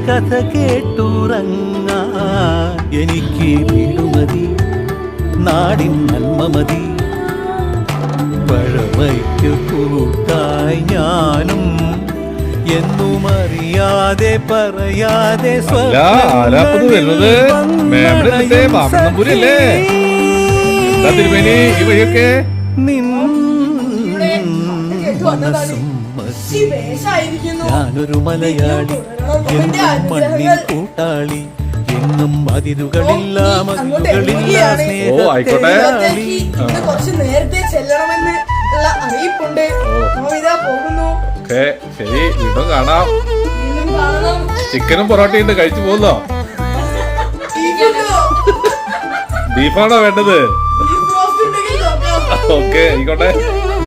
കഥ കേട്ടുറങ്ങാൻ എനിക്ക് വീടുമതി, നാടിൻ നന്മ മതി. പഴമയ്ക്കു കൂട്ടായി ഞാനും എന്നും അറിയാതെ പറയാതെ ഞാനൊരു മലയാളി, എന്നും മണ്ണിൽ കൂട്ടാളി, എങ്ങും അതിരുകളില്ല മതിലുകളില്ല സ്നേഹത്തെ. കുറച്ച് നേരത്തെ ചെല്ലണമെന്ന് ഉള്ള അറിയിപ്പുണ്ട്. പോകുന്നു. ശരി, വീണ്ടും കാണാം. ചിക്കനും പൊറോട്ടയും ഉണ്ട്, കഴിച്ചു പോകുന്നോ? ബീഫാണോ വേണ്ടത്? ഓക്കെ, ആയിക്കോട്ടെ.